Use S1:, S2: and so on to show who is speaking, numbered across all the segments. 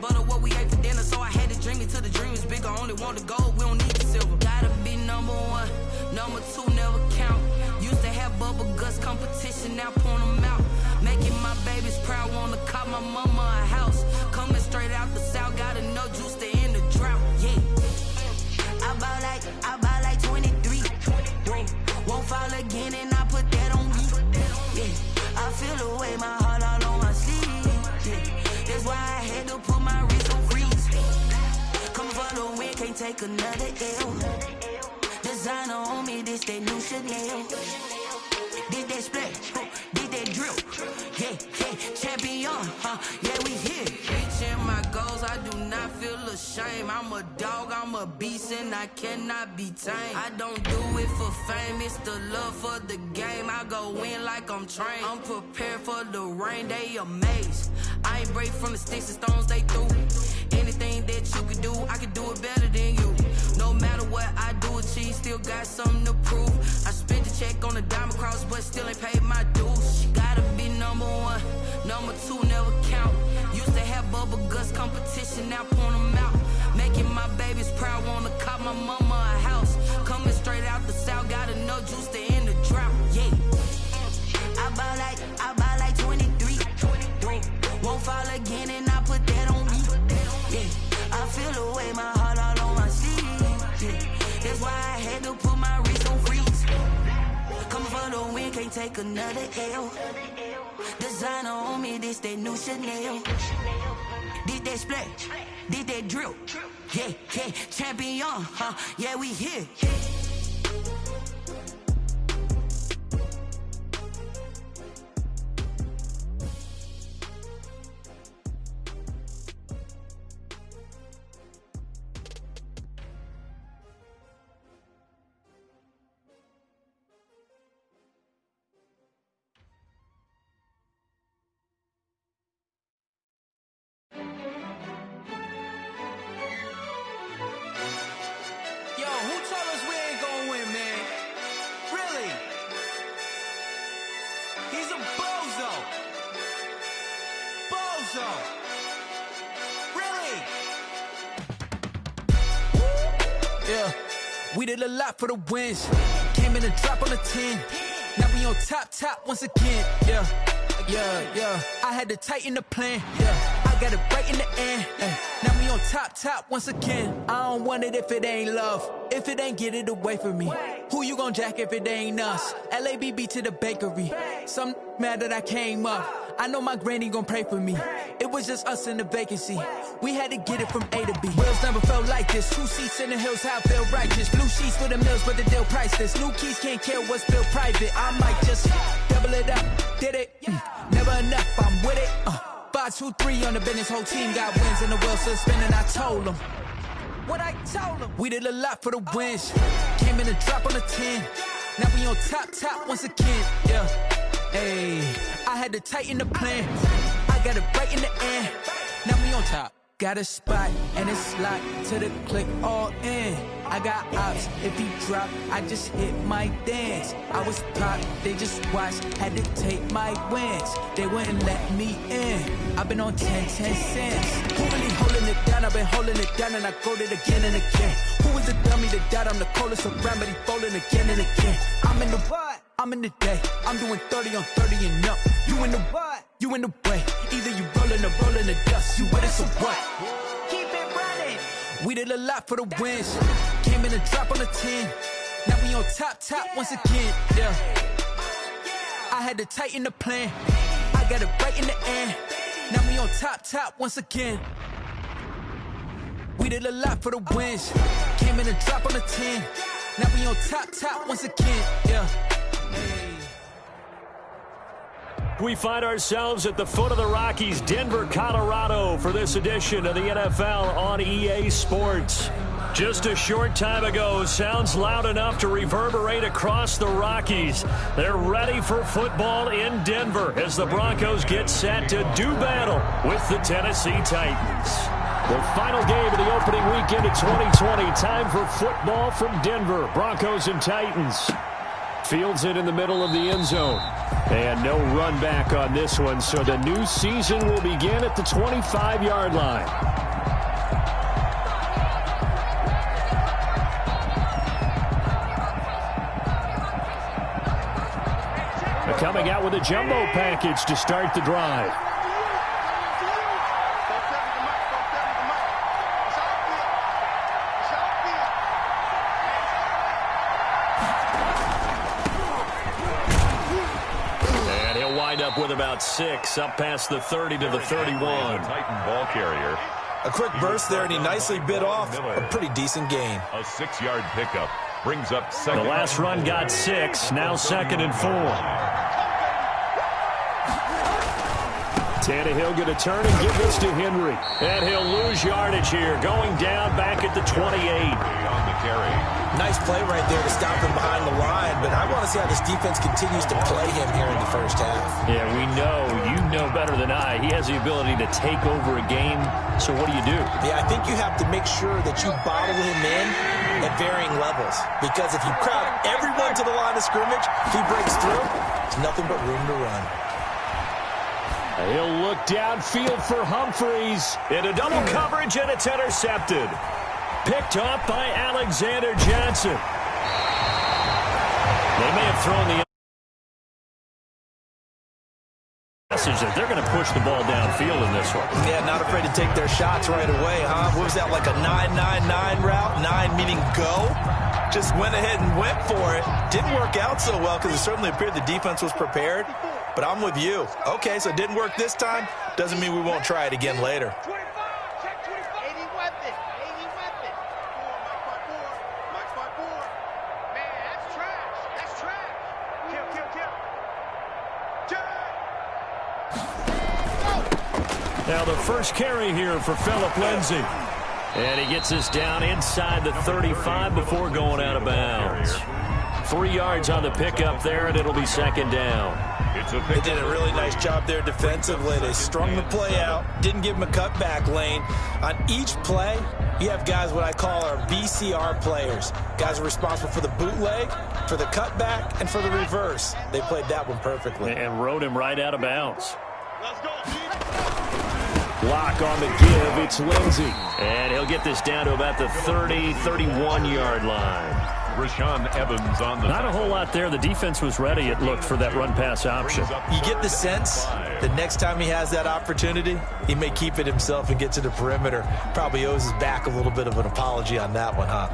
S1: butter what we ate for dinner, so I had to dream it till the dream is bigger. Only want the gold, we don't need the silver. Gotta be number one, number two never count. Used to have bubble guts competition, now point them out. Making my babies proud, wanna cop my mama a house. Coming straight out the south, got enough juice to end the drought. Yeah, I buy like 23. Whoa. Won't fall again, and I put that on me. Yeah, I feel the way, my heart all on my sleeve. Yeah, that's why I had to put my wrist on freeze. Coming for the win, can't take another L. Designer on me, this that new Chanel. Did that splash, did that drill. Yeah, champion, yeah, we here. Reaching my goals, I do not feel ashamed. I'm a dog, I'm a beast, and I cannot be tamed. I don't do it for fame, it's the love for the game. I go in like I'm trained. I'm prepared for the rain, they amazed. I ain't break from the sticks and stones, they through. Anything that you can do, I can do it better than you. No matter what I do, achieve, still got something to prove. I spent the check on the diamond cross, but still ain't paid my dues. Gotta be number one, number two never count. Used to have bubble guts competition, now point them out. Making my babies proud, wanna cop my mama a house. Coming straight out the south, got enough juice to end the drought. Yeah, I buy like 23. Won't fall again, and I put that on me. Yeah, I feel the way, my heart all on my sleeve. Yeah, that's why I had to put my wrist on freeze. Coming for the win, can't take another L. Designer on me, this that new Chanel. Did that splash, did that drill. Yeah, champion, yeah, we here.
S2: We did a lot for the wins. Came in and drop on the 10. Now we on top once again. Yeah. I had to tighten the plan. Yeah, I got it right in the end. Now we on top once again. I don't want it if it ain't love. If it ain't, get it away from me. Who you gon' jack if it ain't us? LABB to the bakery. Some mad that I came up. I know my granny gon' pray for me. It was just us in the vacancy. We had to get it from A to B. Wheels never felt like this. 2 seats in the hills, how I feel righteous. Blue sheets for the mills, but the deal priceless. New keys can't kill what's built private. I might just double it up. Did it? Never enough, I'm with it. 5, 2, 3 on the business. Whole team got wins and the wheels still spinning. I told them what I told them. We did a lot for the wins. Came in and drop on the 10. Now we on top once again. Yeah. Hey, I had to tighten the plan. I got it right in the end. Now we on top. Got a spot and it's locked to the click all in. I got ops, if he drop, I just hit my dance. I was pop, they just watched, had to take my wins. They wouldn't let me in. I've been on 10 cents. Who really holding it down? I've been holding it down and I go it again and again. Who is the dummy that doubt? I'm the coldest around, but he folding again and again. I'm in the what? I'm in the day. I'm doing 30 on 30 and up. You in the what? You in the way. Either you rolling or rolling the dust. You with us or what? Keep it running. We did a lot for the wins. Came in and drop on the 10. Now we on top once again. Yeah. I had to tighten the plan. I got it right in the end. Now we on top once again. We did a lot for the wins. Came in and drop on the 10. Now we on top once again. Yeah.
S3: We find ourselves at the foot of the Rockies, Denver, Colorado, for this edition of the NFL on EA Sports. Just a short time ago, sounds loud enough to reverberate across the Rockies. They're ready for football in Denver as the Broncos get set to do battle with the Tennessee Titans. The final game of the opening weekend of 2020. Time for football from Denver. Broncos and Titans. Fields it in the middle of the end zone. And no run back on this one, so the new season will begin at the 25-yard line. Coming out with a jumbo package to start the drive. And he'll wind up with about 6, up past the 30 to the 31.
S4: Titan ball carrier.
S5: A quick burst there, and he nicely bit off a pretty decent gain.
S4: A 6-yard pickup brings up second.
S3: The last run got 6, now 2nd and 4. Tannehill going to turn and give this to Henry. And he'll lose yardage here, going down back at the 28.
S4: On the carry.
S5: Nice play right there to stop him behind the line, but I want to see how this defense continues to play him here in the first half.
S3: Yeah, we know. You know better than I. He has the ability to take over a game, so what do you do?
S5: Yeah, I think you have to make sure that you bottle him in at varying levels, because if you crowd everyone to the line of scrimmage, if he breaks through, there's nothing but room to run.
S3: He'll look downfield for Humphreys. Into double coverage, and it's intercepted. Picked off by Alexander Johnson. They may have thrown the message that they're going to push the ball downfield in this one.
S5: Yeah, not afraid to take their shots right away, huh? What was that, like a 9-9-9 route? 9 meaning go? Just went ahead and went for it. Didn't work out so well because it certainly appeared the defense was prepared. But I'm with you. Okay, so it didn't work this time. Doesn't mean we won't try it again later.
S3: Now the first carry here for Phillip Lindsay. And he gets us down inside the 35 before going out of bounds. 3 yards on the pickup there, and it'll be 2nd down.
S5: They did a really nice job there defensively. They strung the play out, didn't give him a cutback lane. On each play, you have guys what I call our BCR players. Guys are responsible for the bootleg, for the cutback, and for the reverse. They played that one perfectly.
S3: And rode him right out of bounds. Block on the give, it's Lindsay. And he'll get this down to about the 30, 31-yard line.
S4: Rashaan Evans on the
S3: Not a whole lot there. The defense was ready, it looked, for that run-pass option.
S5: You get the sense that next time he has that opportunity, he may keep it himself and get to the perimeter. Probably owes his back a little bit of an apology on that one, huh?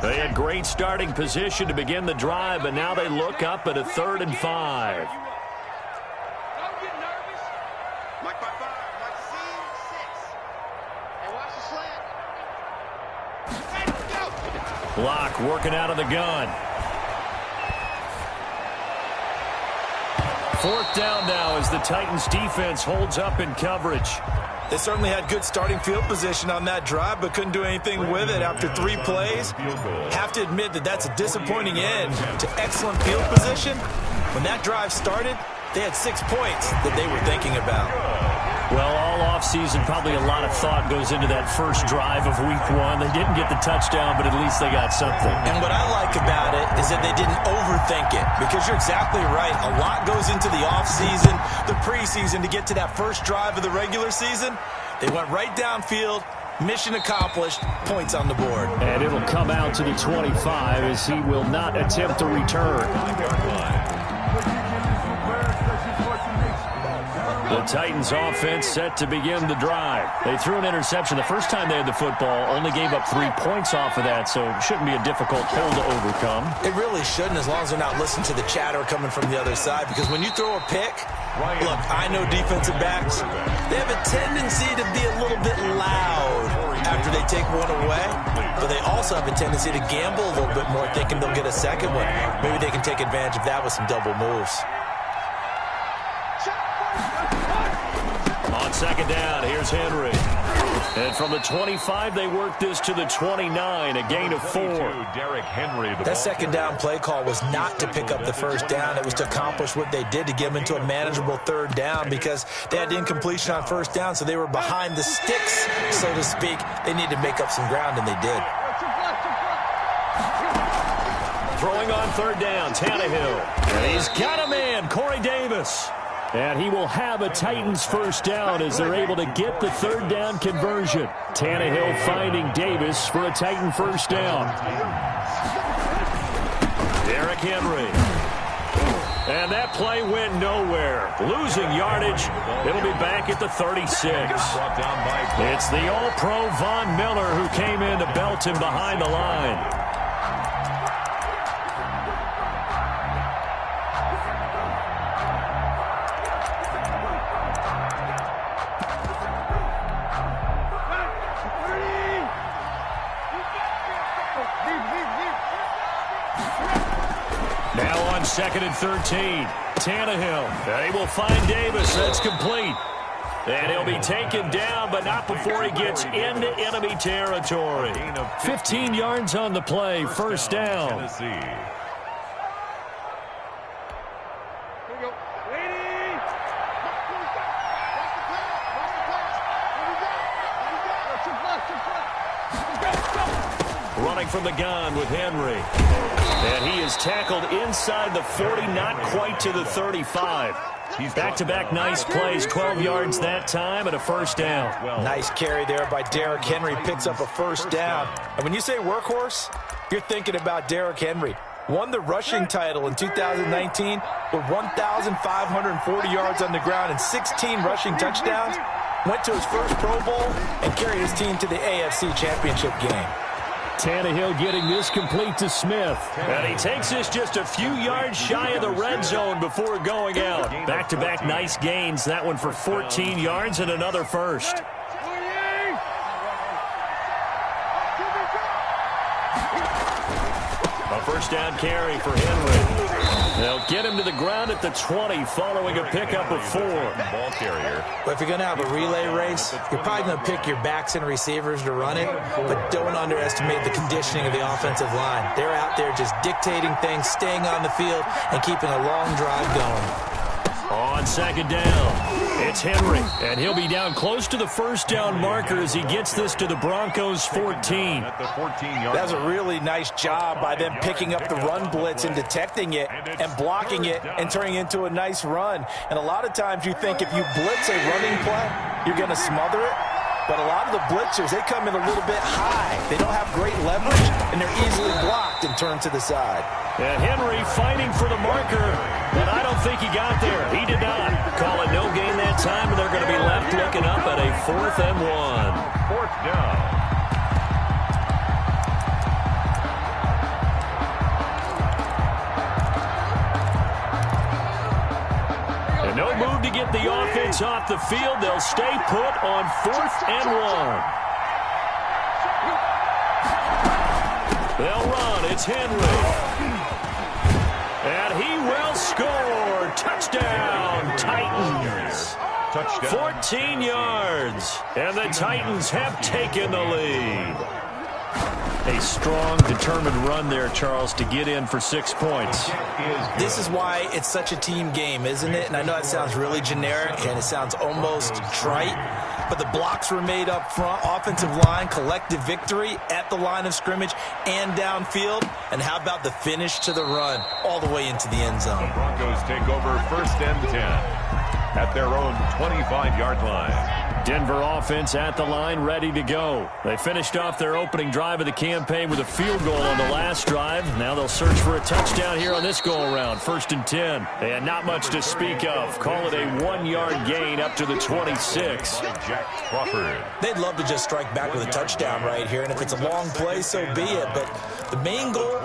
S3: They had great starting position to begin the drive, but now they look up at a 3rd and 5. Block working out of the gun. 4th down now as the Titans defense holds up in coverage.
S5: They certainly had good starting field position on that drive, but couldn't do anything with it after 3 plays. Have to admit that that's a disappointing end to excellent field position. When that drive started, they had 6 points that they were thinking about.
S3: Well, all offseason, probably a lot of thought goes into that first drive of week 1. They didn't get the touchdown, but at least they got something.
S5: And what I like about it is that they didn't overthink it, because you're exactly right. A lot goes into the offseason, the preseason, to get to that first drive of the regular season. They went right downfield, mission accomplished, points on the board.
S3: And it'll come out to the 25 as he will not attempt to return. The Titans offense set to begin the drive. They threw an interception the first time they had the football, only gave up 3 points off of that, so it shouldn't be a difficult hole to overcome.
S5: It really shouldn't, as long as they're not listening to the chatter coming from the other side, because when you throw a pick, look, I know defensive backs, they have a tendency to be a little bit loud after they take one away, but they also have a tendency to gamble a little bit more, thinking they'll get a second one. Maybe they can take advantage of that with some double moves.
S3: On On second down, here's Henry. And from the 25, they work this to the 29, a gain of 4.
S4: Derrick Henry.
S5: That second down play call was not to pick up the first down. It was to accomplish what they did, to get them into a manageable third down, because they had incompletion on first down, so they were behind the sticks, so to speak. They needed to make up some ground, and they did.
S3: Throwing on third down, Tannehill. And he's got a man, Corey Davis. And he will have a Titans first down as they're able to get the third down conversion. Tannehill finding Davis for a Titan first down. Derrick Henry. And that play went nowhere. Losing yardage. It'll be back at the 36. It's the All-Pro Von Miller who came in to belt him behind the line. Second and 13. Tannehill. And he will find Davis. That's complete. And he'll be taken down, but not before he gets into enemy territory. 15 yards on the play. First down. Running from the gun with Henry. And he is tackled inside the 40, not quite to the 35. Back-to-back nice plays, 12 yards that time, and a first down.
S5: Nice carry there by Derrick Henry. Picks up a first down. And when you say workhorse, you're thinking about Derrick Henry. Won the rushing title in 2019 with 1,540 yards on the ground and 16 rushing touchdowns. Went to his first Pro Bowl and carried his team to the AFC Championship game.
S3: Tannehill getting this complete to Smith. And he takes this just a few yards shy of the red zone before going out. Back-to-back nice gains. That one for 14 yards and another first. A first down carry for Henry. They'll get him to the ground at the 20 following a pickup of 4.
S4: Ball carrier.
S5: But if you're going to have a relay race, you're probably going to pick your backs and receivers to run it, but don't underestimate the conditioning of the offensive line. They're out there just dictating things, staying on the field, and keeping a long drive going.
S3: On second down, it's Henry, and he'll be down close to the first down marker as he gets this to the Broncos' 14.
S5: That's a really nice job by them picking up the run blitz and detecting it and blocking it and turning it into a nice run. And a lot of times you think if you blitz a running play, you're going to smother it. But a lot of the blitzers, they come in a little bit high. They don't have great leverage, and they're easily blocked and turned to the side.
S3: And Henry fighting for the marker, but I don't think he got there. He did not. Call it no gain that time, and they're going to be left looking up at a 4th and 1.
S4: Fourth down.
S3: No move to get the offense off the field. They'll stay put on 4th and 1. They'll run. It's Henry. And he will score. Touchdown, Titans.
S4: Touchdown.
S3: 14 yards. And the Titans have taken the lead. A strong, determined run there, Charles, to get in for 6 points.
S5: This is why it's such a team game, isn't it? And I know that sounds really generic and it sounds almost trite, but the blocks were made up front, offensive line, collective victory at the line of scrimmage and downfield. And how about the finish to the run all the way into the end zone?
S4: The Broncos take over 1st and 10 at their own 25-yard line.
S3: Denver offense at the line, ready to go. They finished off their opening drive of the campaign with a field goal on the last drive. Now they'll search for a touchdown here on this go-around. 1st and 10. And not much to speak of. Call it a 1-yard gain up to the 26.
S4: Jack Crawford.
S5: They'd love to just strike back with a touchdown right here, and if it's a long play, so be it. But the main goal,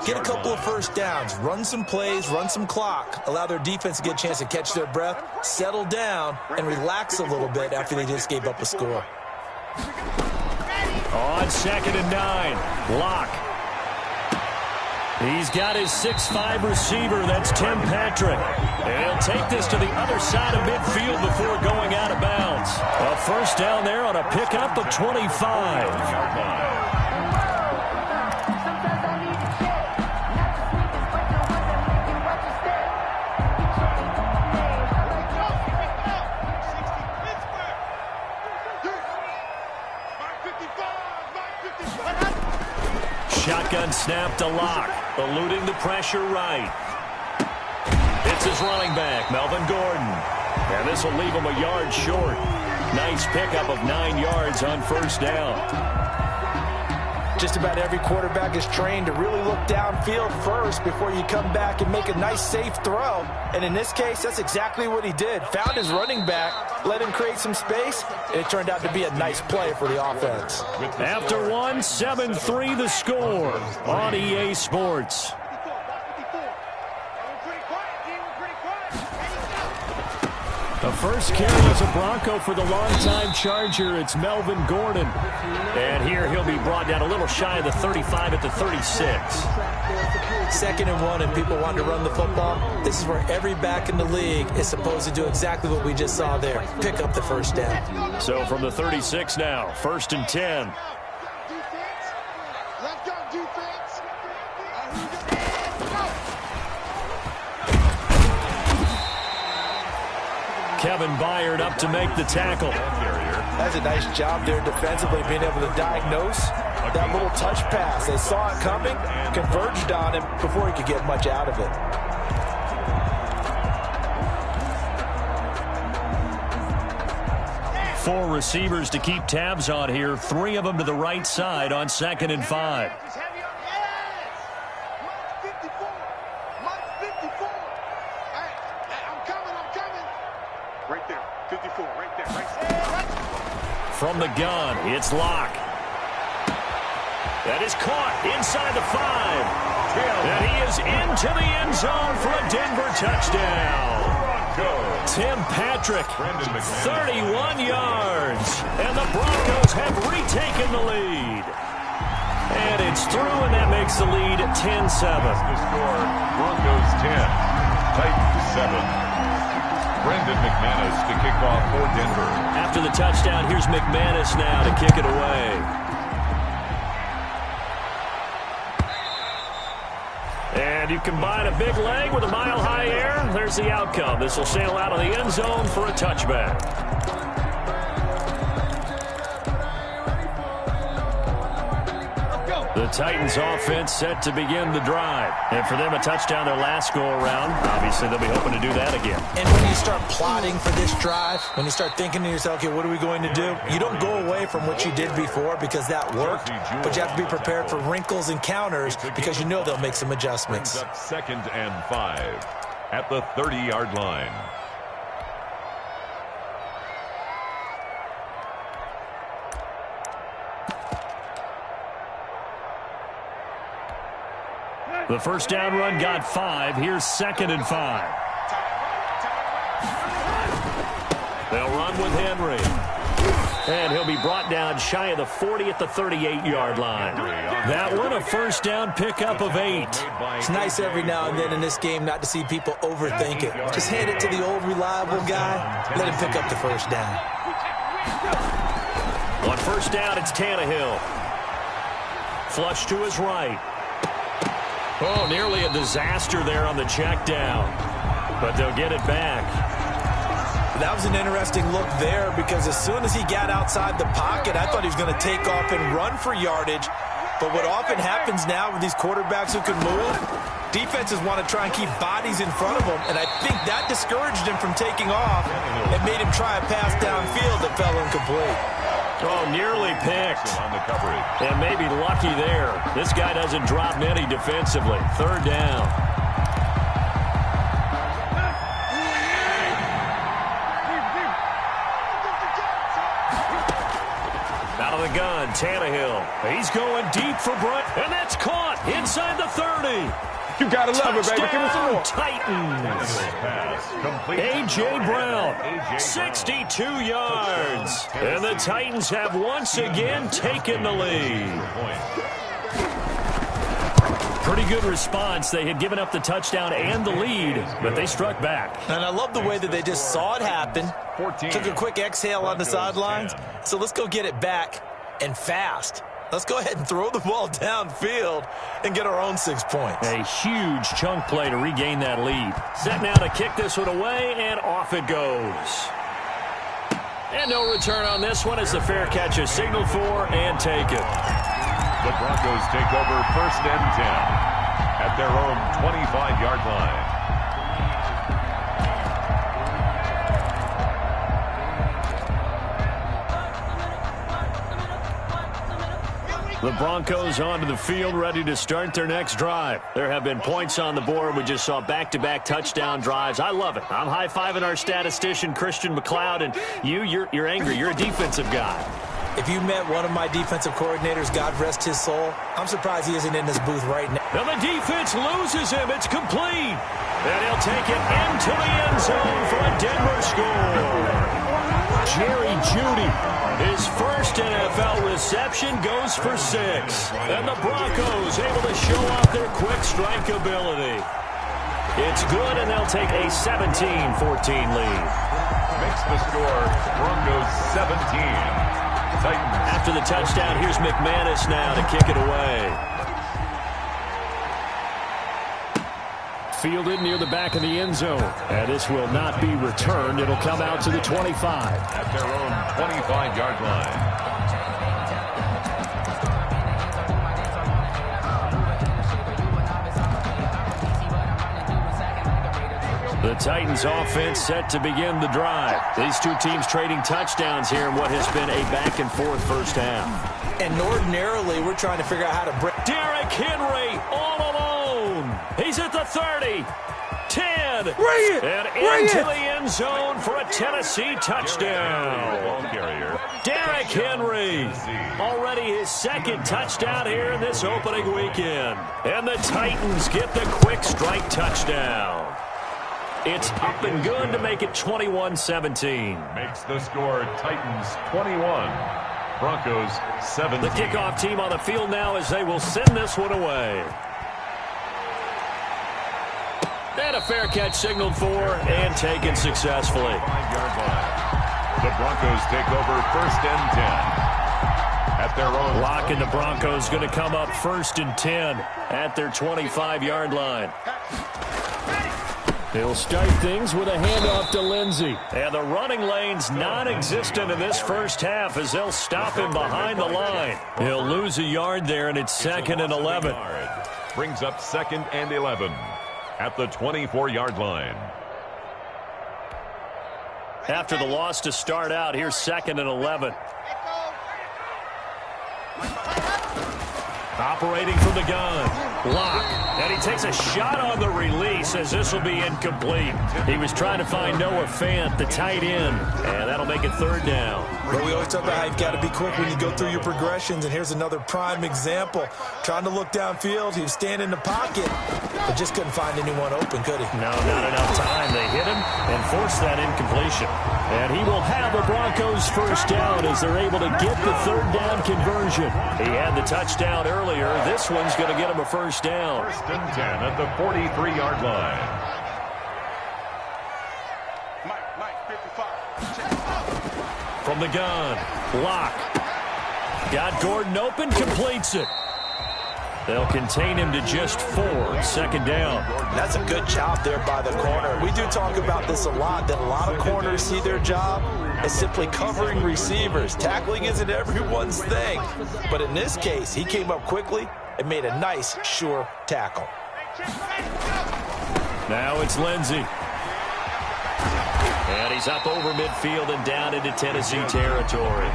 S5: get a couple of first downs, run some plays, run some clock, allow their defense to get a chance to catch their breath, settle down, and relax a little bit after they just gave up a score.
S3: On 2nd and 9, Locke. He's got his 6'5" receiver, that's Tim Patrick. And he'll take this to the other side of midfield before going out of bounds. yards. A first down there on a pickup of 25. Shotgun snap to Locke, eluding the pressure right. It's his running back, Melvin Gordon. And this will leave him a yard short. Nice pickup of 9 yards on first down.
S5: Just about every quarterback is trained to really look downfield first before you come back and make a nice, safe throw. And in this case, that's exactly what he did. Found his running back, let him create some space, and it turned out to be a nice play for the offense.
S3: After one, 7-3 the score on EA Sports. The first carry is a Bronco for the longtime Charger. It's Melvin Gordon. And here he'll be brought down a little shy of the 35 at the 36.
S5: 2nd and 1 and people want to run the football. This is where every back in the league is supposed to do exactly what we just saw there. Pick up the first down.
S3: So from the 36 now, 1st and 10. Kevin Byard up to make the tackle.
S5: That's a nice job there defensively, being able to diagnose that little touch pass. They saw it coming, converged on him before he could get much out of it.
S3: 4 receivers to keep tabs on here. 3 of them to the right side on 2nd and 5. From the gun, it's Locke. That is caught inside the 5. And he is into the end zone for a Denver touchdown. Tim Patrick, 31 yards. And the Broncos have retaken the lead. And it's through, and that makes the lead 10-7.
S4: The score, Broncos 10, Titans 7. Brendan McManus to kick off for Denver.
S3: After the touchdown, here's McManus now to kick it away. And you combine a big leg with a mile-high air. There's the outcome. This will sail out of the end zone for a touchback. The Titans offense set to begin the drive. And for them, a touchdown their last go-around. Obviously, they'll be hoping to do that again.
S5: And when you start plotting for this drive, when you start thinking to yourself, okay, what are we going to do? You don't go away from what you did before because that worked, but you have to be prepared for wrinkles and counters because you know they'll make some adjustments.
S4: Up 2nd and 5 at the 30-yard line.
S3: The first down run got 5. Here's 2nd and 5. They'll run with Henry. And he'll be brought down shy of the 40 at the 38-yard line. That one, a first down pickup of 8.
S5: It's nice every now and then in this game not to see people overthink it. Just hand it to the old reliable guy. Let him pick up the first down.
S3: On first down, it's Tannehill. Flush to his right. Oh, nearly a disaster there on the check down. But they'll get it back.
S5: That was an interesting look there because as soon as he got outside the pocket, I thought he was going to take off and run for yardage. But what often happens now with these quarterbacks who can move, defenses want to try and keep bodies in front of them. And I think that discouraged him from taking off and made him try a pass downfield that fell incomplete.
S3: Oh, nearly picked.
S4: On the coverage.
S3: And maybe lucky there. This guy doesn't drop many defensively. 3rd down. Out of the gun, Tannehill. He's going deep for Bryant. And that's caught inside the 30.
S6: You gotta love it, baby. Give me some more.
S3: Titans. A.J. Brown, 62 yards. And the Titans have once again taken the lead. Pretty good response. They had given up the touchdown and the lead, but they struck back.
S5: And I love the way that they just saw it happen. Took a quick exhale on the sidelines. So let's go get it back and fast. Let's go ahead and throw the ball downfield and get our own 6 points.
S3: A huge chunk play to regain that lead. Set now to kick this one away, and off it goes. And no return on this one as the fair catch is signaled for and taken.
S4: The Broncos take over 1st and 10 at their own 25-yard line.
S3: The Broncos onto the field, ready to start their next drive. There have been points on the board. We just saw back-to-back touchdown drives. I love it. I'm high-fiving our statistician, Christian McLeod, and you're angry. You're a defensive guy.
S5: If you met one of my defensive coordinators, God rest his soul, I'm surprised he isn't in this booth right now.
S3: Now the defense loses him. It's complete. And he'll take it into the end zone for a Denver score. Jerry Jeudy, his first NFL reception, goes for 6. And the Broncos able to show off their quick strike ability. It's good, and they'll take a 17-14 lead.
S4: Makes the score Broncos 17. Titans.
S3: After the touchdown, here's McManus now to kick it away. Fielded near the back of the end zone. And this will not be returned. It'll come out to the 25.
S4: At their own 25-yard line.
S3: The Titans offense set to begin the drive. These two teams trading touchdowns here in what has been a back-and-forth first half.
S5: And ordinarily, we're trying to figure out how to break.
S3: Derrick Henry all alone. He's at the 30, 10, and into the end zone for a Tennessee touchdown. Derrick Henry, already his second touchdown here in this opening weekend. And the Titans get the quick strike touchdown. It's up and good to make it 21-17.
S4: Makes the score Titans 21, Broncos 17.
S3: The kickoff team on the field now as they will send this one away. And a fair catch signaled for and taken successfully.
S4: 5-yard line. The Broncos take over 1st and 10 at their own.
S3: Lock and the Broncos going to come up 1st and 10 at their 25-yard line. He'll start things with a handoff to Lindsey. And the running lane's non-existent in this first half as they'll stop him behind the line. He'll lose a yard there, and it's 2nd and 11.
S4: Brings up 2nd and 11 at the 24-yard line.
S3: After the loss to start out, here's 2nd and 11. Operating from the gun. Lock. And he takes a shot on the release as this will be incomplete. He was trying to find Noah Fant, the tight end, and that'll make it 3rd down.
S5: But we always talk about how you've got to be quick when you go through your progressions, and here's another prime example. Trying to look downfield, he was standing in the pocket, but just couldn't find anyone open, could he?
S3: No, not enough time. They hit him and forced that incompletion. And he will have the Broncos 1st down as they're able to get the 3rd down conversion. He had the touchdown earlier. This one's going to get him a 1st down.
S4: 1st and 10 at the 43-yard line.
S3: From the gun, Lock. Got Gordon open, completes it. They'll contain him to just 4, 2nd down.
S5: That's a good job there by the corner. We do talk about this a lot, that a lot of corners see their job as simply covering receivers. Tackling isn't everyone's thing. But in this case, he came up quickly and made a nice, sure tackle.
S3: Now it's Lindsey. And he's up over midfield and down into Tennessee territory.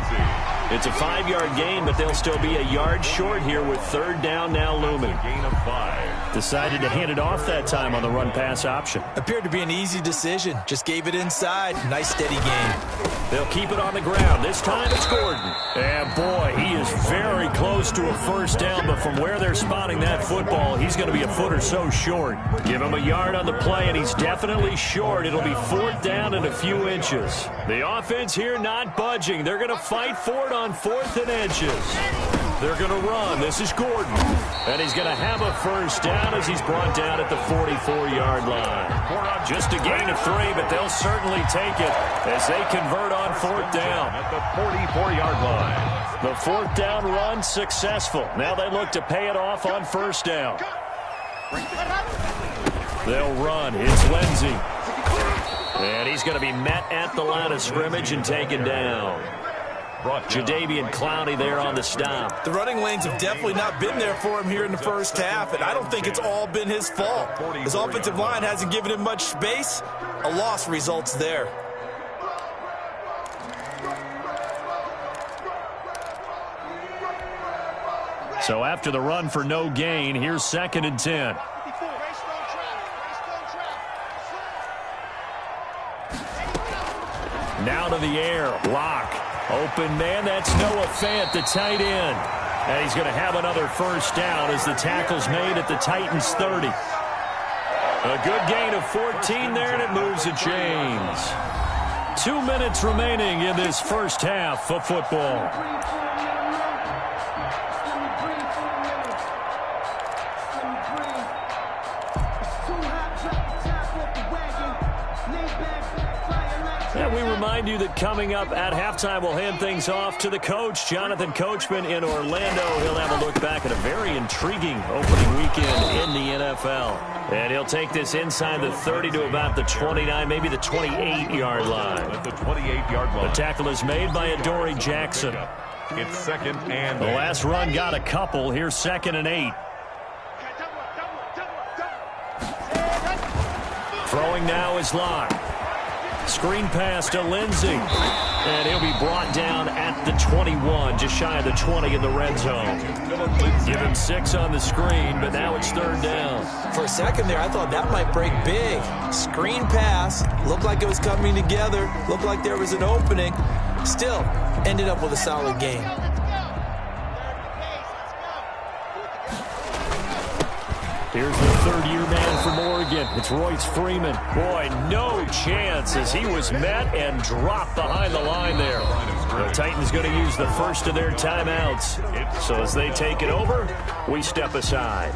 S3: It's a 5-yard gain, but they'll still be a yard short here with 3rd down now looming.
S4: Gain of 5.
S3: Decided to hand it off that time on the run-pass option.
S5: Appeared to be an easy decision. Just gave it inside. Nice, steady game.
S3: They'll keep it on the ground. This time it's Gordon. And, boy, he is very close to a 1st down, but from where they're spotting that football, he's going to be a foot or so short. Give him a yard on the play, and he's definitely short. It'll be 4th down and a few inches. The offense here not budging. They're going to fight for it on 4th and inches. They're going to run. This is Gordon. And he's going to have a first down as he's brought down at the 44-yard line. Just a gain of 3, but they'll certainly take it as they convert on 4th down.
S4: At the 44-yard line.
S3: The 4th down run successful. Now they look to pay it off on 1st down. They'll run. It's Lindsey. And he's going to be met at the line of scrimmage and taken down. Jadeveon Clowney there on the stop.
S5: The running lanes have definitely not been there for him here in the first half, and I don't think it's all been his fault. His offensive line hasn't given him much space. A loss results there.
S3: So after the run for no gain, here's 2nd and 10. Now to the air. Lock. Open man. That's Noah Fant, the tight end. And he's going to have another first down as the tackle's made at the Titans 30. A good gain of 14 there, and it moves the chains. 2 minutes remaining in this first half of football. And we remind you that coming up at halftime, we'll hand things off to the coach, Jonathan Coachman in Orlando. He'll have a look back at a very intriguing opening weekend in the NFL. And he'll take this inside the 30 to about the 29, maybe the 28-yard line.
S4: At the 28-yard line.
S3: The tackle is made by Adoree Jackson.
S4: It's 2nd and
S3: The last run got a couple. Here's 2nd and 8. Throwing now is Locke. Screen pass to Lindsey. And he'll be brought down at the 21, just shy of the 20 in the red zone. Give him 6 on the screen, but now it's 3rd down.
S5: For a second there, I thought that might break big. Screen pass. Looked like it was coming together. Looked like there was an opening. Still, ended up with a solid game.
S3: Here's the 3rd-year man from Oregon. It's Royce Freeman. Boy, no chance as he was met and dropped behind the line there. The Titans going to use the first of their timeouts. So as they take it over, we step aside.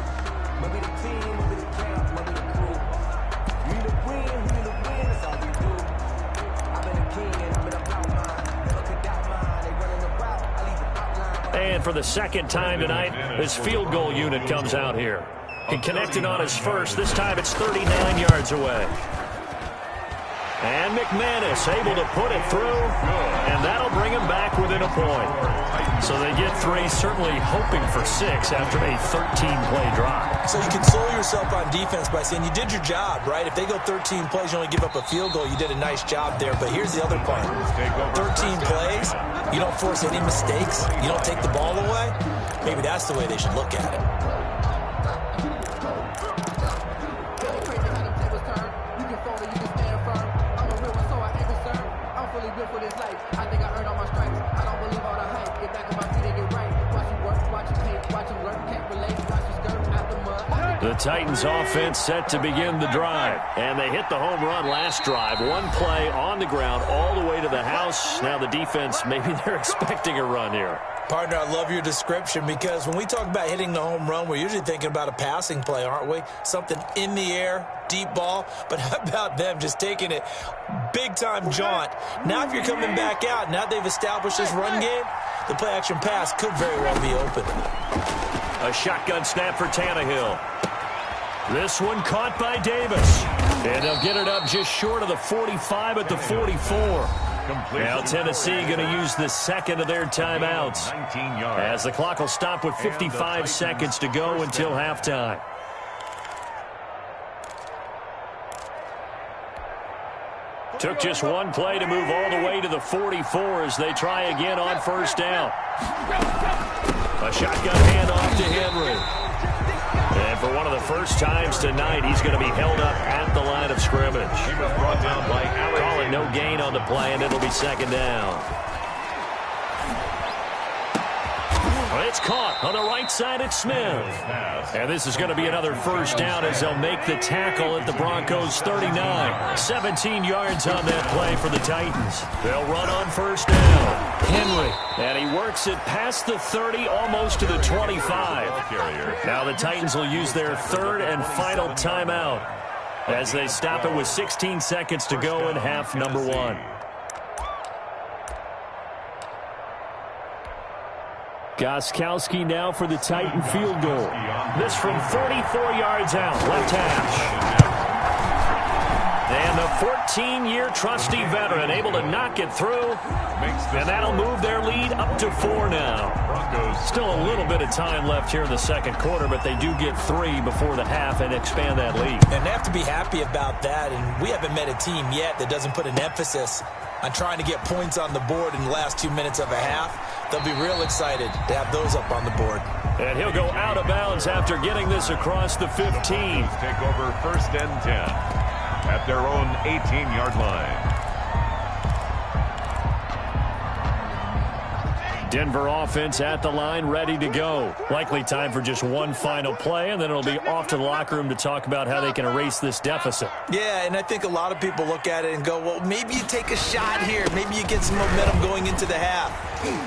S3: And for the 2nd time tonight, this field goal unit comes out here. He connected on his first. This time it's 39 yards away. And McManus able to put it through, and that'll bring him back within a point. So they get 3, certainly hoping for 6 after a 13-play drive.
S5: So you console yourself on defense by saying you did your job, right? If they go 13 plays, you only give up a field goal, you did a nice job there. But here's the other part. 13 plays, you don't force any mistakes, you don't take the ball away. Maybe that's the way they should look at it.
S3: The Titans offense set to begin the drive. And they hit the home run last drive. One play on the ground all the way to the house. Now the defense, maybe they're expecting a run here.
S5: Partner, I love your description because when we talk about hitting the home run, we're usually thinking about a passing play, aren't we? Something in the air, deep ball. But how about them just taking it big-time jaunt? Now if you're coming back out, now they've established this run game, the play-action pass could very well be open.
S3: A shotgun snap for Tannehill. This one caught by Davis. And they'll get it up just short of the 45 at the 44. Now Tennessee going to use the 2nd of their timeouts. As the clock will stop with 55 seconds to go until halftime. Took just one play to move all the way to the 44 as they try again on 1st down. A shotgun handoff to Henry. And for one of the first times tonight, he's going to be held up at the line of scrimmage.
S4: He was brought down by Alex.
S3: Calling no gain on the play, and it'll be 2nd down. Well, it's caught on the right side at Smith. And this is going to be another first down as they'll make the tackle at the Broncos 39. 17 yards on that play for the Titans. They'll run on 1st down. Henry. And he works it past the 30, almost to the 25. Now the Titans will use their third and final timeout as they stop it with 16 seconds to go in half number 1. Gostkowski now for the Titan field goal. This from 34 yards out, left hash. And the 14-year trusty veteran able to knock it through. And that'll move their lead up to 4 now. Still a little bit of time left here in the second quarter, but they do get 3 before the half and expand that lead.
S5: And they have to be happy about that. And we haven't met a team yet that doesn't put an emphasis on trying to get points on the board in the last 2 minutes of a half. They'll be real excited to have those up on the board.
S3: And he'll go out of bounds after getting this across the 15.
S4: Take over first and 10 at their own 18-yard line.
S3: Denver offense at the line, ready to go. Likely time for just one final play, and then it'll be off to the locker room to talk about how they can erase this deficit.
S5: Yeah, and I think a lot of people look at it and go, well, maybe you take a shot here. Maybe you get some momentum going into the half.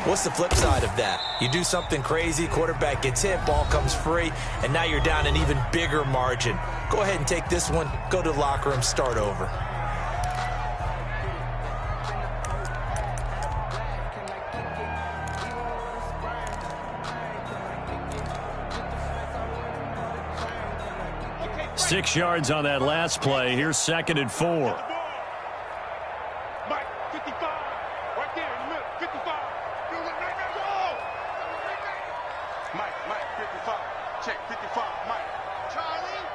S5: What's the flip side of that? You do something crazy, quarterback gets hit, ball comes free, and now you're down an even bigger margin. Go ahead and take this one, go to the locker room, start over.
S3: Six yards on that last play. Here's 2nd and 4.
S6: Mike, 55. Right there in the middle. 55. Do it right now. Go! Mike, 55. Check, 55. Mike. Charlie.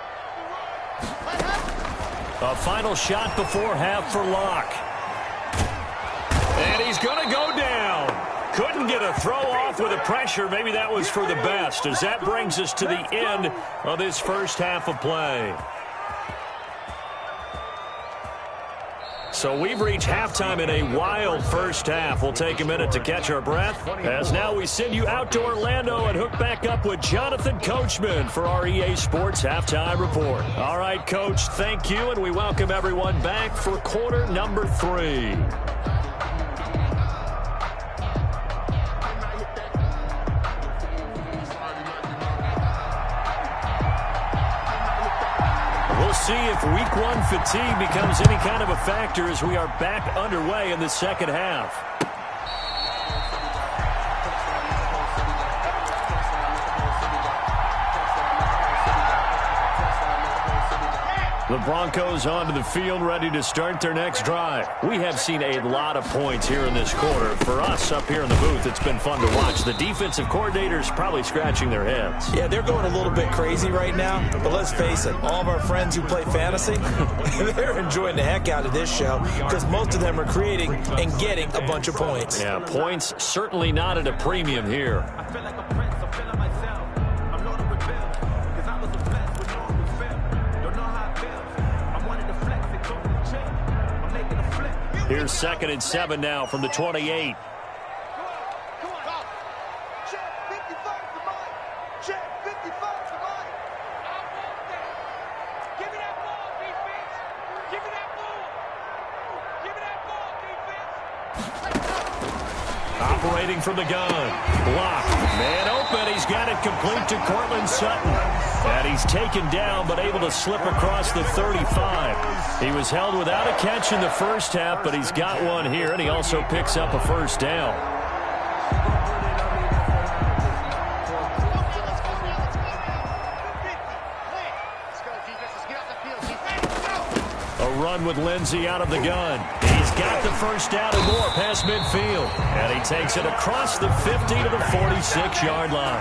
S3: A final shot before half for Locke. And he's going to go down. Couldn't get a throw off with the pressure. Maybe that was for the best, as that brings us to the end of this first half of play. So we've reached halftime in a wild first half. We'll take a minute to catch our breath, as now we send you out to Orlando and hook back up with Jonathan Coachman for our EA Sports Halftime Report. All right, Coach, thank you, and we welcome everyone back for quarter number 3. We'll see if week 1 fatigue becomes any kind of a factor as we are back underway in the second half. The Broncos onto the field, ready to start their next drive. We have seen a lot of points here in this quarter. For us up here in the booth, it's been fun to watch. The defensive coordinators probably scratching their heads.
S5: Yeah, they're going a little bit crazy right now, but let's face it, all of our friends who play fantasy, they're enjoying the heck out of this show because most of them are creating and getting a bunch of points.
S3: Yeah, points certainly not at a premium here. Here's 2nd and 7 now from the 28. Operating from the gun. Block. Man open. He's got it complete to Cortland Sutton. And he's taken down but able to slip across the 35. He was held without a catch in the first half, but he's got one here, and he also picks up a first down. A run with Lindsey out of the gun. He's got the first down and more past midfield. And he takes it across the 50 to the 46-yard line.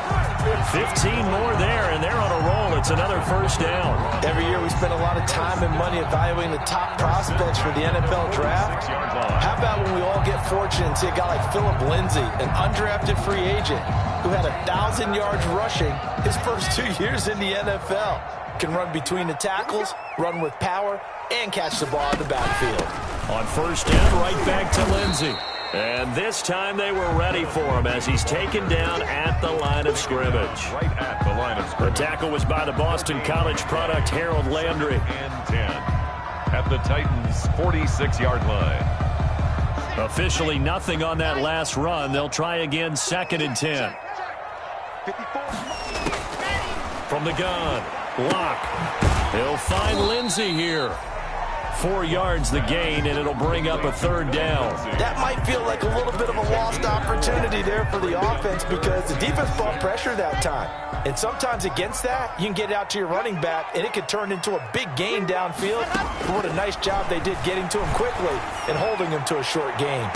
S3: 15 more there, and they're on a roll. It's another first down.
S5: Every year we spend a lot of time and money evaluating the top prospects for the NFL draft. How about when we all get fortunate and see a guy like Phillip Lindsay, an undrafted free agent who had 1,000 yards rushing his first 2 years in the NFL. Can run between the tackles, run with power, and catch the ball in the backfield.
S3: On first down, right back to Lindsey. And this time they were ready for him as he's taken down at the line of scrimmage.
S4: Right at the line of scrimmage.
S3: The tackle was by the Boston College product, Harold Landry.
S4: And 10 at the Titans' 46-yard line.
S3: Officially nothing on that last run. They'll try again, 2nd and 10. From the gun, Locke. He'll find Lindsey here. 4 yards the gain, and it'll bring up a 3rd down.
S5: That might feel like a little bit of a lost opportunity there for the offense because the defense brought pressure that time. And sometimes against that, you can get it out to your running back, and it could turn into a big gain downfield. But what a nice job they did getting to him quickly and holding him to a short gain.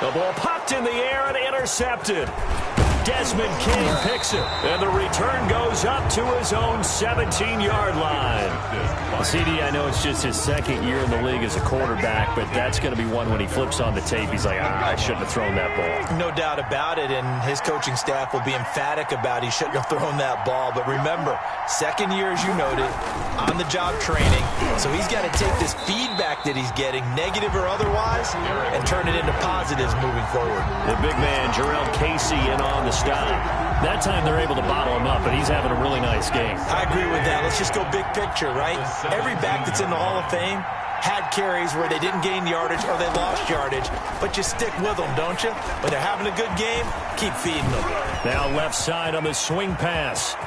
S3: The ball popped in the air and intercepted. Desmond King picks it, and the return goes up to his own 17-yard line. CD, I know it's just his 2nd year in the league as a quarterback, but that's going to be one when he flips on the tape. He's like, I shouldn't have thrown that ball.
S5: No doubt about it, and his coaching staff will be emphatic about he shouldn't have thrown that ball. But remember, 2nd year, as you noted, on-the-job training, so he's got to take this feedback that he's getting, negative or otherwise, and turn it into positives moving forward.
S3: The big man, Jarrell Casey, in on the stop. That time they're able to bottle him up, but he's having a really nice game.
S5: I agree with that. Let's just go big picture, right? Every back that's in the Hall of Fame had carries where they didn't gain yardage or they lost yardage, but you stick with them, don't you? When they're having a good game, keep feeding them.
S3: Now left side on the swing pass.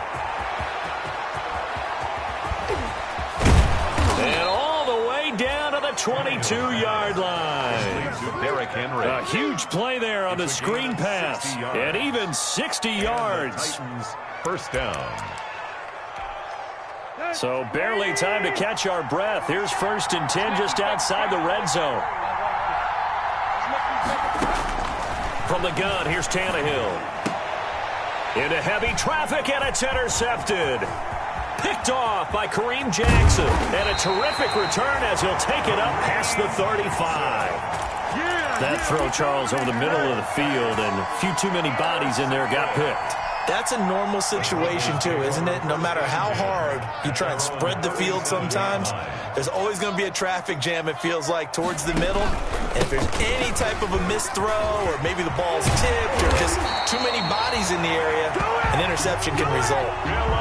S3: And all the way down to the 22-yard line. A huge play there on the screen pass. And even 60 yards.
S4: 1st down.
S3: So barely time to catch our breath. Here's 1st and 10 just outside the red zone. From the gun, here's Tannehill. Into heavy traffic, and it's intercepted. Picked off by Kareem Jackson. And a terrific return as he'll take it up past the 35. That throw, Charles, over the middle of the field, and a few too many bodies in there got picked.
S5: That's a normal situation, too, isn't it? No matter how hard you try and spread the field sometimes, there's always going to be a traffic jam, it feels like, towards the middle. And if there's any type of a missed throw or maybe the ball's tipped or just too many bodies in the area, an interception can result.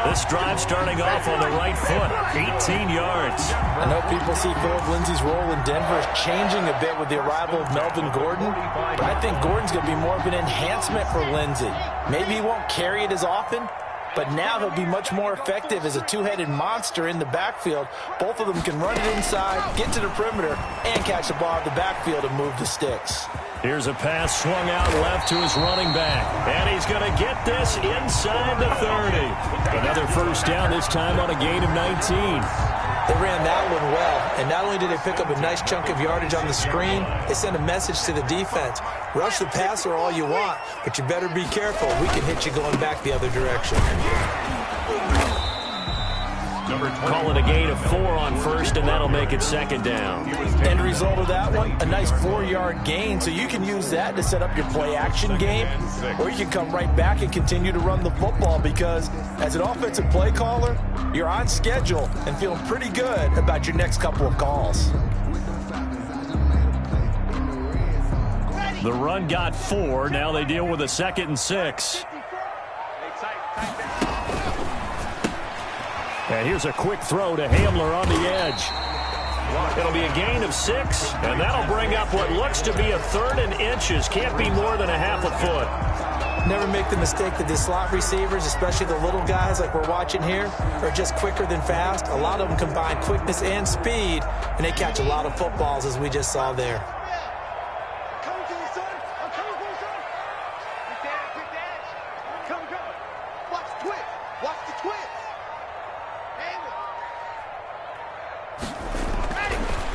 S3: This drive starting off on the right foot, 18 yards.
S5: I know people see Phillip Lindsay's role in Denver is changing a bit with the arrival of Melvin Gordon, but I think Gordon's going to be more of an enhancement for Lindsay. Maybe he won't carry it as often, but now he'll be much more effective as a two-headed monster in the backfield. Both of them can run it inside, get to the perimeter, and catch the ball in the backfield and move the sticks.
S3: Here's a pass swung out left to his running back, and he's going to get this inside the 30. Another 1st down, this time on a gain of 19.
S5: They ran that one well, and not only did they pick up a nice chunk of yardage on the screen, they sent a message to the defense. Rush the passer all you want, but you better be careful. We can hit you going back the other direction.
S3: Call it a gain of 4 on 1st, and that'll make it 2nd down.
S5: End result of that one, a nice 4-yard gain, so you can use that to set up your play-action game, or you can come right back and continue to run the football because as an offensive play caller, you're on schedule and feeling pretty good about your next couple of calls.
S3: The run got 4. Now they deal with a 2nd and 6. And here's a quick throw to Hamler on the edge. It'll be a gain of 6, and that'll bring up what looks to be a 3rd and inches. Can't be more than a half a foot.
S5: Never make the mistake that the slot receivers, especially the little guys like we're watching here, are just quicker than fast. A lot of them combine quickness and speed, and they catch a lot of footballs, as we just saw there.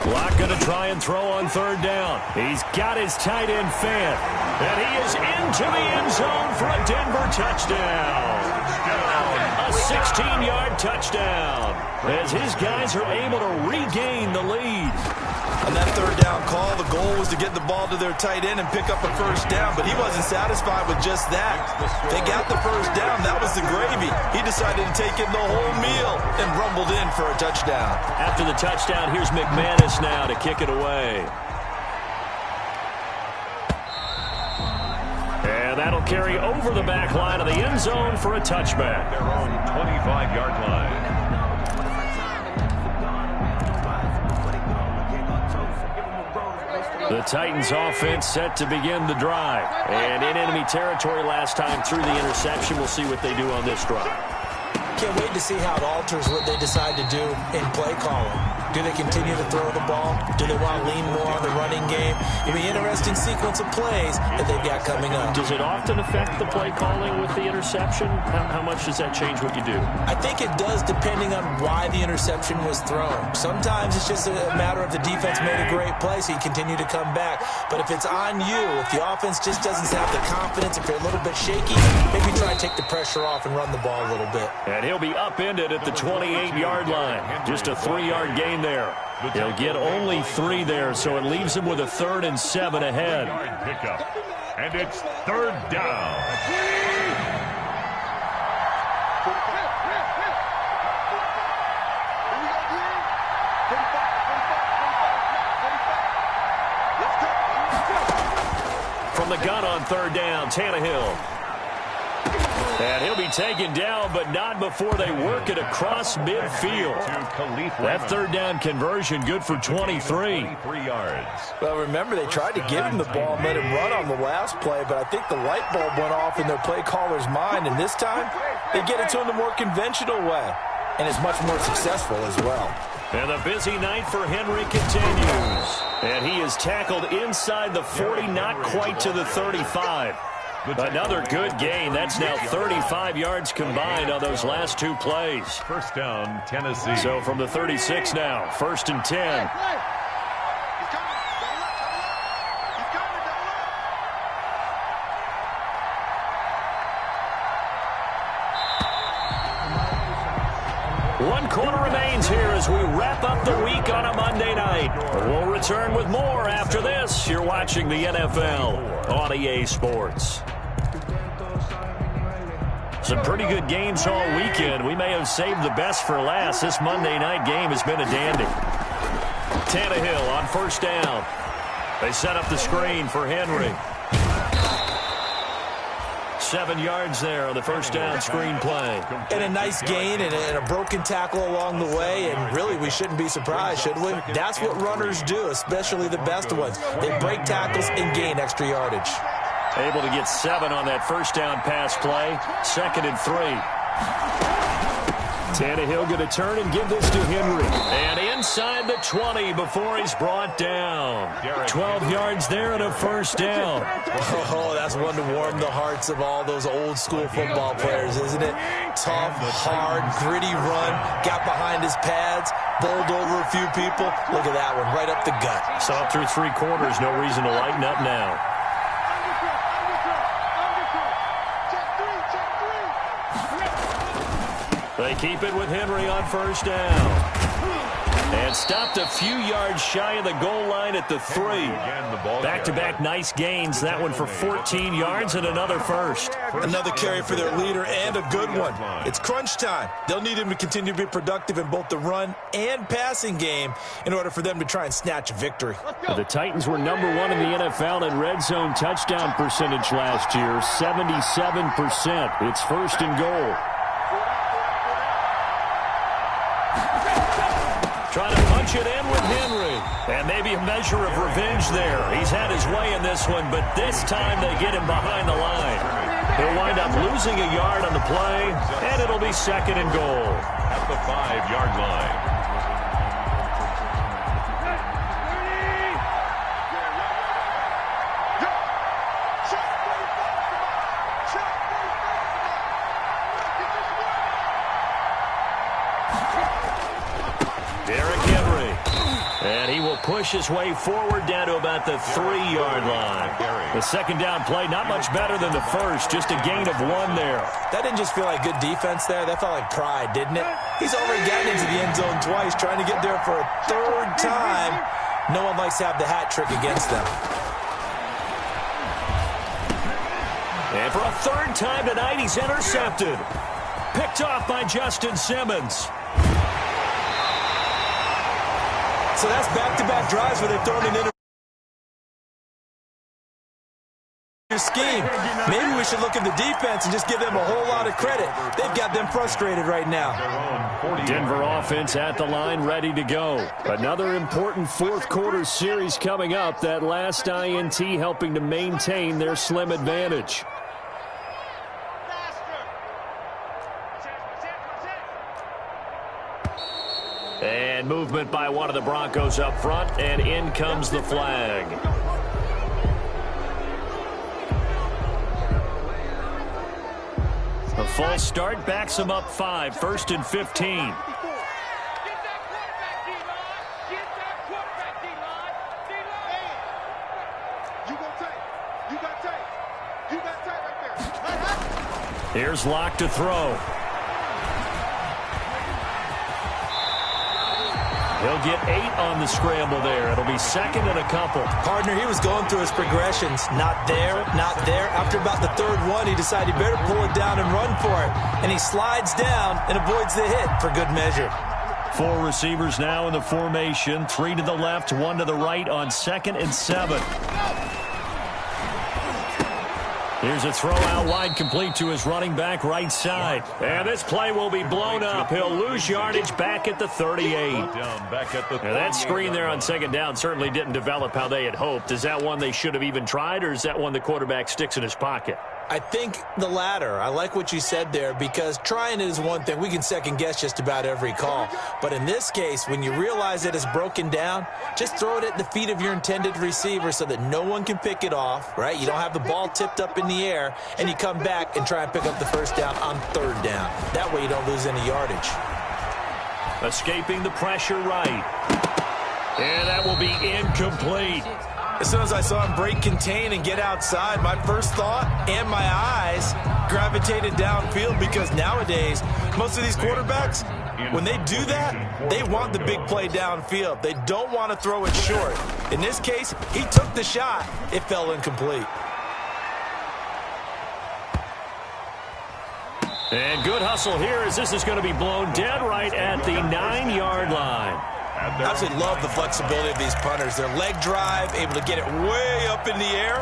S3: Locke going to try and throw on 3rd down. He's got his tight end Fant, and he is into the end zone for a Denver touchdown. A 16-yard touchdown as his guys are able to regain the lead.
S5: On that 3rd down call, the goal was to get the ball to their tight end and pick up a 1st down, but he wasn't satisfied with just that. They got the 1st down. That was the gravy. He decided to take in the whole meal and rumbled in for a touchdown.
S3: After the touchdown, here's McManus now to kick it away. And that'll carry over the back line of the end zone for a touchback.
S4: Their own 25-yard line.
S3: The Titans offense set to begin the drive. And in enemy territory last time through the interception. We'll see what they do on this drive.
S5: Can't wait to see how it alters what they decide to do in play calling. Do they continue to throw the ball? Do they want to lean more on the running game? It'll be an interesting sequence of plays that they've got coming up.
S3: Does it often affect the play calling with the interception? How much does that change what you do?
S5: I think it does depending on why the interception was thrown. Sometimes it's just a matter of the defense made a great play, so you continue to come back. But if it's on you, if the offense just doesn't have the confidence, if they're a little bit shaky, maybe try and take the pressure off and run the ball a little bit.
S3: And he'll be upended at the 28-yard line. Just a 3-yard gain there. He'll get only 3 there, so it leaves him with a 3rd and 7 ahead.
S4: Pickup. And it's 3rd down.
S3: From the gun on 3rd down, Tannehill. And he'll be taken down, but not before they work it across midfield. That 3rd down conversion good for 23.
S5: Well, remember, they tried to give him the ball and let him run on the last play, but I think the light bulb went off in their play caller's mind, and this time they get it to him the more conventional way, and it's much more successful as well.
S3: And the busy night for Henry continues. And he is tackled inside the 40, not quite to the 35. Another good gain. That's now 35 yards combined on those last 2 plays.
S4: 1st down, Tennessee.
S3: So from the 36 now, 1st and 10. One quarter remains here as we wrap up the week on a Monday night. We'll return with more after this. You're watching the NFL on EA Sports. Some pretty good games all weekend. We may have saved the best for last. This Monday night game has been a dandy. Tannehill on 1st down. They set up the screen for Henry. 7 yards there on the 1st down screen play.
S5: And a nice gain and a broken tackle along the way, and really we shouldn't be surprised, should we? That's what runners do, especially the best ones. They break tackles and gain extra yardage.
S3: Able to get 7 on that 1st down pass play. 2nd and 3. Tannehill going to turn and give this to Henry. And inside the 20 before he's brought down. 12 yards there and a 1st down.
S5: Oh, that's one to warm the hearts of all those old school football players, isn't it? Tough, hard, gritty run. Got behind his pads. Bowled over a few people. Look at that one, right up the gut.
S3: Saw through 3 quarters. No reason to lighten up now. They keep it with Henry on 1st down. And stopped a few yards shy of the goal line at the 3. Back-to-back nice gains. That one for 14 yards and another 1st.
S5: Another carry for their leader and a good one. It's crunch time. They'll need him to continue to be productive in both the run and passing game in order for them to try and snatch a victory.
S3: The Titans were number 1 in the NFL in red zone touchdown percentage last year, 77%. It's 1st and goal. Trying to punch it in with Henry. And maybe a measure of revenge there. He's had his way in this one, but this time they get him behind the line. He'll wind up losing a yard on the play, and it'll be 2nd and goal.
S4: At the 5-yard line.
S3: Push his way forward down to about the 3-yard line. The 2nd down play, not much better than the 1st, just a gain of 1 there.
S5: That didn't just feel like good defense there. That felt like pride, didn't it? He's already gotten into the end zone twice, trying to get there for a 3rd time. No one likes to have the hat trick against them.
S3: And for a 3rd time tonight, he's intercepted. Picked off by Justin Simmons.
S5: So that's back-to-back drives where they've thrown an scheme. Maybe we should look at the defense and just give them a whole lot of credit. They've got them frustrated right now.
S3: Denver offense at the line, ready to go. Another important fourth quarter series coming up. That last INT helping to maintain their slim advantage. And movement by one of the Broncos up front, and in comes the flag. A false start backs them up 5, 1st and 15. Here's Locke to throw. He'll get 8 on the scramble there. It'll be 2nd and a couple.
S5: Partner, he was going through his progressions. Not there, not there. After about the 3rd one, he decided he better pull it down and run for it. And he slides down and avoids the hit for good measure.
S3: 4 receivers now in the formation. 3 to the left, 1 to the right on 2nd and 7. Here's a throw out wide, complete to his running back right side. And this play will be blown up. He'll lose yardage back at the 38. Now that screen there on 2nd down certainly didn't develop how they had hoped. Is that one they should have even tried, or is that one the quarterback sticks in his pocket?
S5: I think the latter. I like what you said there, because trying it is one thing. We can second guess just about every call. But in this case, when you realize that it's broken down, just throw it at the feet of your intended receiver so that no one can pick it off, right? You don't have the ball tipped up in the air, and you come back and try and pick up the 1st down on 3rd down. That way you don't lose any yardage.
S3: Escaping the pressure right. And that will be incomplete.
S5: As soon as I saw him break contain and get outside, my first thought and my eyes gravitated downfield, because nowadays, most of these quarterbacks, when they do that, they want the big play downfield. They don't want to throw it short. In this case, he took the shot. It fell incomplete.
S3: And good hustle here, as this is going to be blown dead right at the 9-yard line.
S5: I absolutely love the flexibility of these punters. Their leg drive, able to get it way up in the air,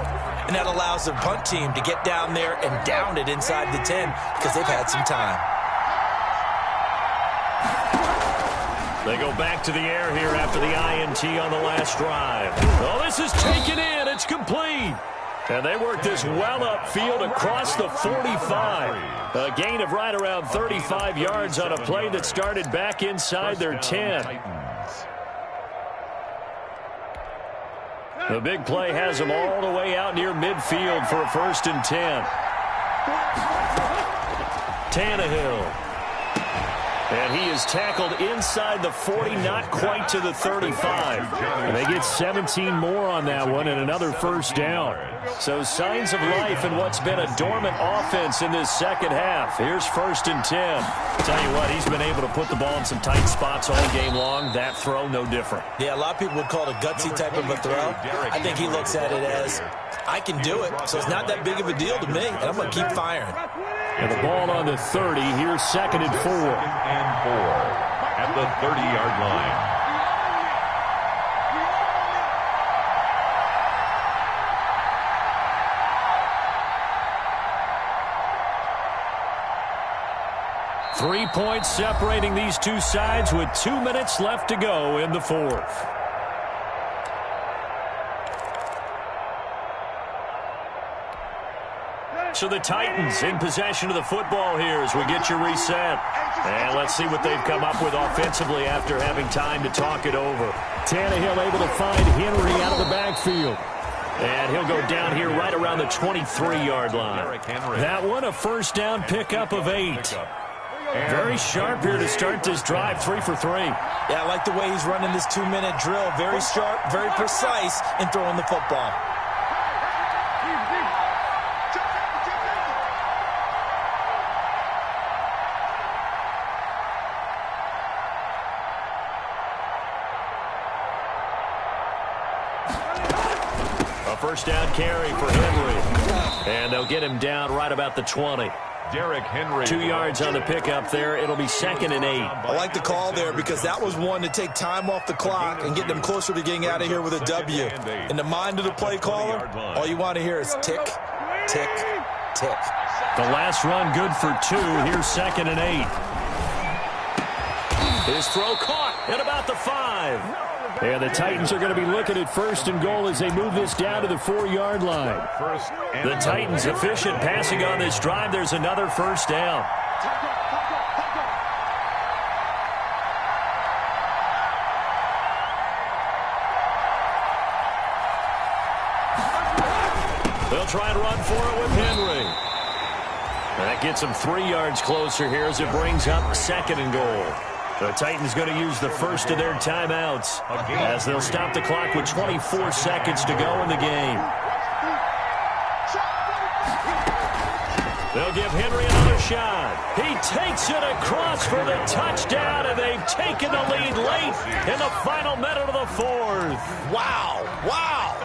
S5: and that allows their punt team to get down there and down it inside the 10 because they've had some time.
S3: They go back to the air here after the INT on the last drive. Oh, this is taken in. It's complete. And they work this well upfield across the 45. A gain of right around 35 yards on a play that started back inside their 10. The big play has them all the way out near midfield for a 1st and 10. Tannehill. And he is tackled inside the 40, not quite to the 35. And they get 17 more on that one and another 1st down. So signs of life in what's been a dormant offense in this 2nd half. Here's 1st and 10. Tell you what, he's been able to put the ball in some tight spots all game long. That throw, no different.
S5: Yeah, a lot of people would call it a gutsy type of a throw. I think he looks at it as, I can do it, so it's not that big of a deal to me, and I'm going to keep firing.
S3: And the ball on the 30. Here's 2nd and 4.
S4: At the 30-yard line.
S3: Three points separating these two sides with 2 minutes left to go in the 4th. So the Titans in possession of the football here as we get you reset. And let's see what they've come up with offensively after having time to talk it over. Tannehill able to find Henry out of the backfield. And he'll go down here right around the 23-yard line. That one a 1st down pickup of 8. Very sharp here to start this drive, 3 for 3.
S5: Yeah, I like the way he's running this 2-minute drill. Very sharp, very precise in throwing the football.
S3: A 1st down carry for Henry. And they'll get him down right about the 20.
S4: Derrick Henry.
S3: 2 yards on the pickup there. It'll be 2nd and 8.
S5: I like the call there because that was one to take time off the clock and get them closer to getting out of here with a W. In the mind of the play caller, all you want to hear is tick, tick, tick.
S3: The last run good for 2. Here's 2nd and 8. His throw caught at about the 5. And the Titans are going to be looking at 1st and goal as they move this down to the 4-yard line. The Titans efficient passing on this drive. There's another 1st down. They'll try and run for it with Henry. And that gets them 3 yards closer here as it brings up 2nd and goal. The Titans going to use the first of their timeouts as they'll stop the clock with 24 seconds to go in the game. They'll give Henry another shot. He takes it across for the touchdown, and they've taken the lead late in the final minute of the 4th.
S5: Wow, wow.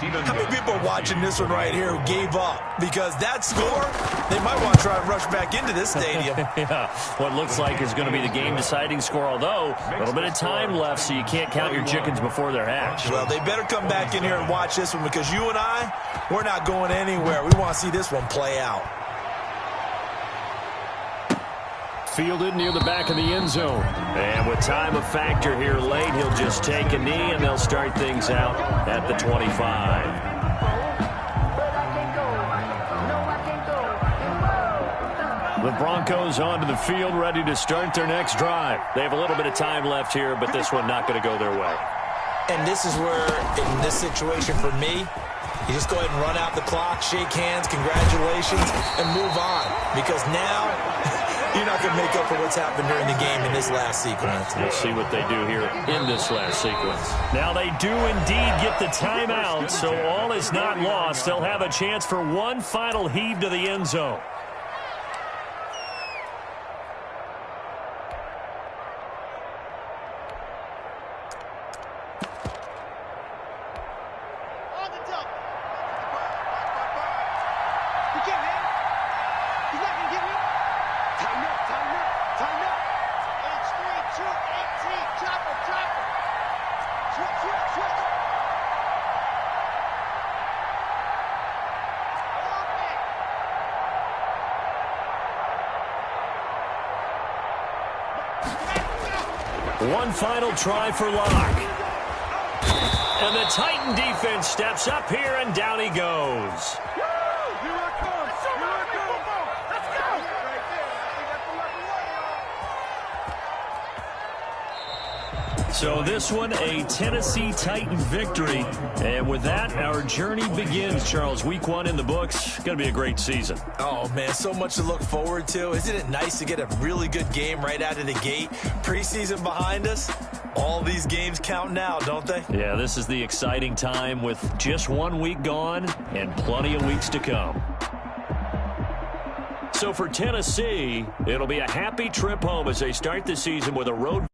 S5: How many people are watching this one right here who gave up? Because that score, they might want to try and rush back into this stadium.
S3: Yeah, what looks like is going to be the game-deciding score, although a little bit of time left, so you can't count your chickens before they're hatched.
S5: Well, they better come back in here and watch this one because you and I, we're not going anywhere. We want to see this one play out.
S3: Fielded near the back of the end zone. And with time a factor here late, he'll just take a knee, and they'll start things out at the 25. The Broncos onto the field, ready to start their next drive. They have a little bit of time left here, but this one not going to go their way.
S5: And this is where, in this situation for me, you just go ahead and run out the clock, shake hands, congratulations, and move on. Because now, you're not going to make up for what's happened during the game in this last sequence.
S3: We'll see what they do here in this last sequence. Now they do indeed get the timeout, so all is not lost. They'll have a chance for one final heave to the end zone. One final try for Locke. And the Titan defense steps up here, and down he goes. So this one, a Tennessee Titan victory. And with that, our journey begins, Charles. Week 1 in the books. Going to be a great season.
S5: Oh, man, so much to look forward to. Isn't it nice to get a really good game right out of the gate? Preseason behind us. All these games count now, don't they?
S3: Yeah, this is the exciting time with just 1 week gone and plenty of weeks to come. So for Tennessee, it'll be a happy trip home as they start the season with a road